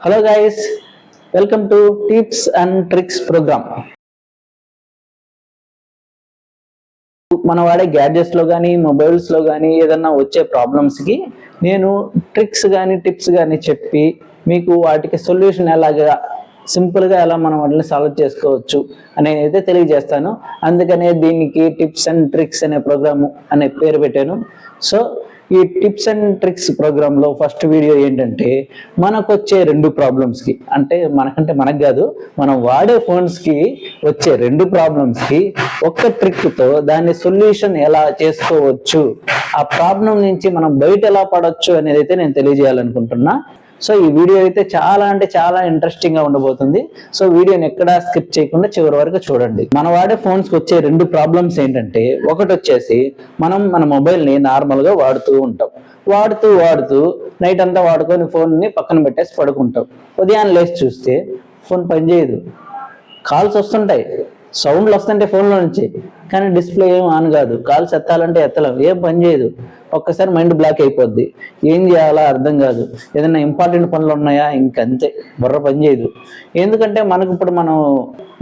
Hello guys, welcome to Tips and Tricks program. మన వాడే gadgets లో కానీ మొబైల్స్ లో కానీ ఏదన్నా వచ్చే ప్రాబ్లమ్స్ కి నేను ట్రిక్స్ కానీ టిప్స్ కానీ చెప్పి మీకు వాటికి సొల్యూషన్ ఎలాగా సింపుల్ గా ఎలా మనం వాటిని సాల్వ్ చేసుకోవచ్చు అనేది అయితే తెలియజేస్తాను. అందుకనే దీనికి టిప్స్ అండ్ ట్రిక్స్ అనే ప్రోగ్రామ్ అనే పేరు పెట్టాను. సో ఈ టిప్స్ అండ్ ట్రిక్స్ ప్రోగ్రామ్ లో ఫస్ట్ వీడియో ఏంటంటే మనకు వచ్చే రెండు ప్రాబ్లమ్స్ కి, అంటే మనకు కాదు, మనం వాడే ఫోన్స్ కి వచ్చే రెండు ప్రాబ్లమ్స్ కి ఒక్క ట్రిక్ తో దాని సొల్యూషన్ ఎలా చేసుకోవచ్చు, ఆ ప్రాబ్లం నుంచి మనం బయట ఎలా పడవచ్చు అనేది అయితే నేను తెలియజేయాలనుకుంటున్నా. సో ఈ వీడియో అయితే చాలా ఇంట్రెస్టింగ్ గా ఉండబోతుంది. సో వీడియోని ఎక్కడా స్కిప్ చేయకుండా చివరి వరకు చూడండి. మన వాడే ఫోన్స్ కి వచ్చే రెండు ప్రాబ్లమ్స్ ఏంటంటే, ఒకటి వచ్చేసి మనం మన మొబైల్ ని నార్మల్ గా వాడుతూ ఉంటాం. వాడుతూ నైట్ అంతా వాడుకొని ఫోన్ ని పక్కన పెట్టేసి పడుకుంటాం. ఉదయాన్నే లేచి చూస్తే ఫోన్ పనిచేయదు. కాల్స్ వస్తుంటాయి, సౌండ్లు వస్తుంటాయి ఫోన్లో నుంచి, కానీ డిస్ప్లే ఏం ఆన్ కాదు. కాల్స్ ఎత్తాలంటే ఎత్తలేం, ఏం పని చేయదు. ఒక్కసారి మైండ్ బ్లాక్ అయిపోద్ది. ఏం చేయాలా అర్థం కాదు. ఏదైనా ఇంపార్టెంట్ పనులు ఉన్నాయా, ఇంకంతే, బుర్ర పని చేయదు. ఎందుకంటే మనకి ఇప్పుడు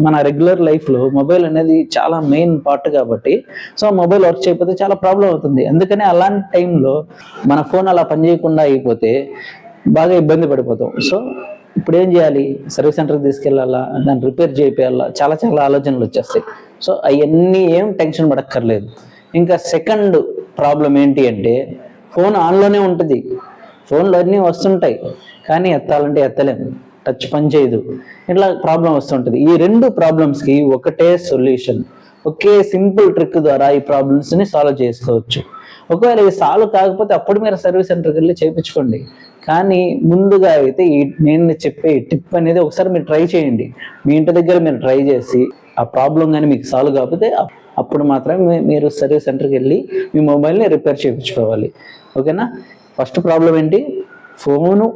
మన రెగ్యులర్ లైఫ్లో మొబైల్ అనేది చాలా మెయిన్ పార్ట్ కాబట్టి, సో మొబైల్ వర్క్ చేయకపోతే చాలా ప్రాబ్లం అవుతుంది. అందుకని అలాంటి టైంలో మన ఫోన్ అలా పనిచేయకుండా అయిపోతే బాగా ఇబ్బంది పడిపోతాం. సో ఇప్పుడు ఏం చేయాలి, సర్వీస్ సెంటర్కి తీసుకెళ్ళాలా, దాన్ని రిపేర్ చేయాలా, చాలా ఆలోచనలు వచ్చేస్తాయి. సో అవన్నీ ఏం టెన్షన్ పడక్కర్లేదు. ఇంకా సెకండ్ ప్రాబ్లం ఏంటి అంటే, ఫోన్ ఆన్లోనే ఉంటుంది, ఫోన్లో అన్నీ వస్తుంటాయి, కానీ ఎత్తాలంటే ఎత్తలేము, టచ్ పని చేయదు, ఇట్లా ప్రాబ్లం వస్తుంటుంది. ఈ రెండు ప్రాబ్లమ్స్కి ఒకటే సొల్యూషన్, ఒకే సింపుల్ ట్రిక్ ద్వారా ఈ ప్రాబ్లమ్స్ని సాల్వ్ చేసుకోవచ్చు. ఒకవేళ ఇది సాల్వ్ కాకపోతే అప్పుడు మీరు సర్వీస్ సెంటర్కి వెళ్ళి చేయించుకోండి. కానీ ముందుగా అయితే నేను చెప్పే టిప్ అనేది ఒకసారి మీరు ట్రై చేయండి. మీ ఇంటి దగ్గర మీరు ట్రై చేసి ఆ ప్రాబ్లం కానీ మీకు సాల్వ్ కాకపోతే అప్పుడు మాత్రమే మీరు సర్వీస్ సెంటర్కి వెళ్ళి మీ మొబైల్ని రిపేర్ చేయించుకోవాలి. ఓకేనా? ఫస్ట్ ప్రాబ్లం ఏంటి, ఫోను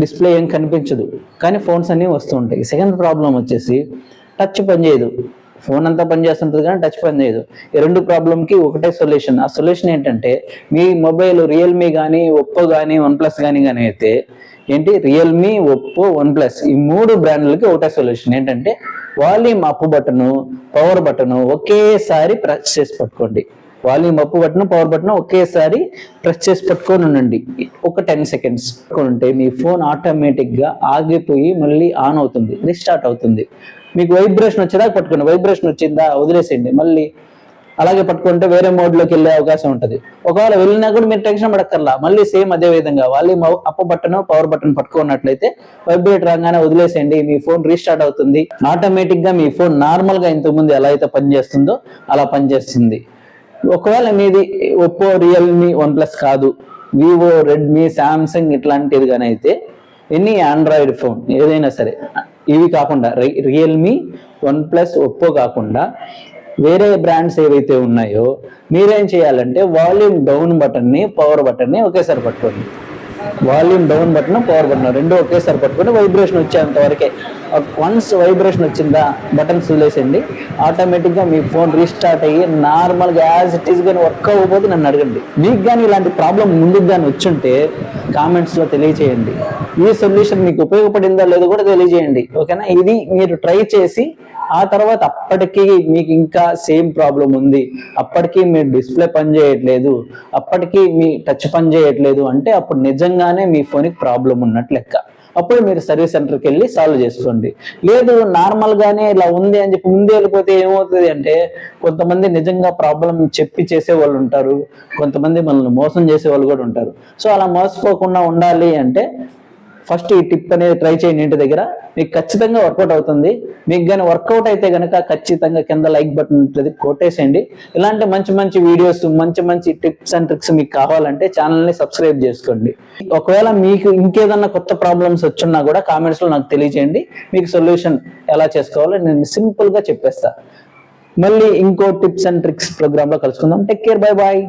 డిస్ప్లే ఏం కనిపించదు, కానీ ఫోన్స్ అన్నీ వస్తూ ఉంటాయి. సెకండ్ ప్రాబ్లం వచ్చేసి టచ్ పనిచేయదు. ఫోన్ అంతా పనిచేస్తుంటుంది కానీ టచ్ పని చేయదు. ఈ రెండు ప్రాబ్లంకి ఒకటే సొల్యూషన్. ఆ సొల్యూషన్ ఏంటంటే, మీ మొబైల్ రియల్మీ కానీ, ఒప్పో కానీ, వన్ప్లస్ కానీ అయితే ఏంటి, రియల్మీ, ఒప్పో, వన్ప్లస్ ఈ మూడు బ్రాండ్లకి ఒకటే సొల్యూషన్. ఏంటంటే volume up button, power button ఒకేసారి ప్రెస్ చేసి పట్టుకోండి. Volume up button, power button ఒకేసారి ప్రెస్ చేసి పట్టుకొని ఉండండి. ఒక 10 సెకండ్స్ ఉంటే మీ ఫోన్ ఆటోమేటిక్గా ఆగిపోయి మళ్ళీ ఆన్ అవుతుంది, రీస్టార్ట్ అవుతుంది. మీకు వైబ్రేషన్ వచ్చేదాకా పట్టుకోండి. వైబ్రేషన్ వచ్చిందా వదిలేసేయండి, మళ్ళీ అలాగే పట్టుకుంటే వేరే మోడ్లోకి వెళ్ళే అవకాశం ఉంటుంది. ఒకవేళ వెళ్ళినా కూడా మీరు టెన్షన్ పడక్కర్లా, మళ్ళీ సేమ్ అదే విధంగా volume up button, power button పట్టుకున్నట్లయితే వైబ్రేట్ రాగానే వదిలేసేయండి, మీ ఫోన్ రీస్టార్ట్ అవుతుంది. ఆటోమేటిక్గా మీ ఫోన్ నార్మల్గా ఇంతకుముందు ఎలా అయితే పనిచేస్తుందో అలా పనిచేస్తుంది. ఒకవేళ మీది ఒప్పో, రియల్మీ, వన్ప్లస్ కాదు, వివో, రెడ్మీ, శాంసంగ్ ఇట్లాంటిది కానీ అయితే, ఎనీ ఆండ్రాయిడ్ ఫోన్ ఏదైనా సరే, ఇవి కాకుండా రియల్మీ, వన్ప్లస్, ఒప్పో కాకుండా వేరే బ్రాండ్స్ ఏవైతే ఉన్నాయో మీరేం చేయాలంటే వాల్యూమ్ డౌన్ బటన్ని, పవర్ బటన్ని ఒకేసారి పట్టుకోండి. Volume down button, power button రెండు ఒకేసారి పట్టుకొని వైబ్రేషన్ వచ్చేంత వరకే. వన్స్ వైబ్రేషన్ వచ్చిందా బటన్స్ వదిలేసండి, ఆటోమేటిక్గా మీ ఫోన్ రీస్టార్ట్ అయ్యి నార్మల్గా యాజ్ ఇట్ ఈస్ కానీ వర్క్ అవ్వకపోతే నన్ను అడగండి. మీకు కానీ ఇలాంటి ప్రాబ్లం ముందుకు కానీ వచ్చుంటే కామెంట్స్లో తెలియజేయండి. ఈ సొల్యూషన్ మీకు ఉపయోగపడిందా లేదో కూడా తెలియజేయండి. ఓకేనా? ఇది మీరు ట్రై చేసి ఆ తర్వాత అప్పటికి మీకు ఇంకా సేమ్ ప్రాబ్లం ఉంది, అప్పటికి మీ డిస్ప్లే పని చేయట్లేదు, అప్పటికి మీ టచ్ పని చేయట్లేదు అంటే అప్పుడు నిజంగానే మీ ఫోన్కి ప్రాబ్లం ఉన్నట్లు లెక్క. అప్పుడు మీరు సర్వీస్ సెంటర్కి వెళ్ళి సాల్వ్ చేసుకోండి. లేదు నార్మల్గానే ఇలా ఉంది అని చెప్పి ముందే వెళ్ళిపోతే ఏమవుతుంది అంటే, కొంతమంది నిజంగా ప్రాబ్లం చెప్పి చేసే వాళ్ళు ఉంటారు, కొంతమంది మనల్ని మోసం చేసే వాళ్ళు కూడా ఉంటారు. సో అలా మోసపోకుండా ఉండాలి అంటే ఫస్ట్ ఈ టిప్ అనేది ట్రై చేయండి ఇంటి దగ్గర, మీకు ఖచ్చితంగా వర్కౌట్ అవుతుంది. మీకు కానీ వర్కౌట్ అయితే కనుక ఖచ్చితంగా కింద లైక్ బటన్ ఉంటుంది, కొట్టేసేయండి. ఇలాంటి మంచి వీడియోస్, మంచి టిప్స్ అండ్ ట్రిక్స్ మీకు కావాలంటే ఛానల్ని సబ్స్క్రైబ్ చేసుకోండి. ఒకవేళ మీకు ఇంకేదన్నా కొత్త ప్రాబ్లమ్స్ వచ్చినా కూడా కామెంట్స్లో నాకు తెలియజేయండి. మీకు సొల్యూషన్ ఎలా చేసుకోవాలో నేను సింపుల్గా చెప్పేస్తా. మళ్ళీ ఇంకో టిప్స్ అండ్ ట్రిక్స్ ప్రోగ్రామ్లో కలుసుకుందాం. Take care, bye bye.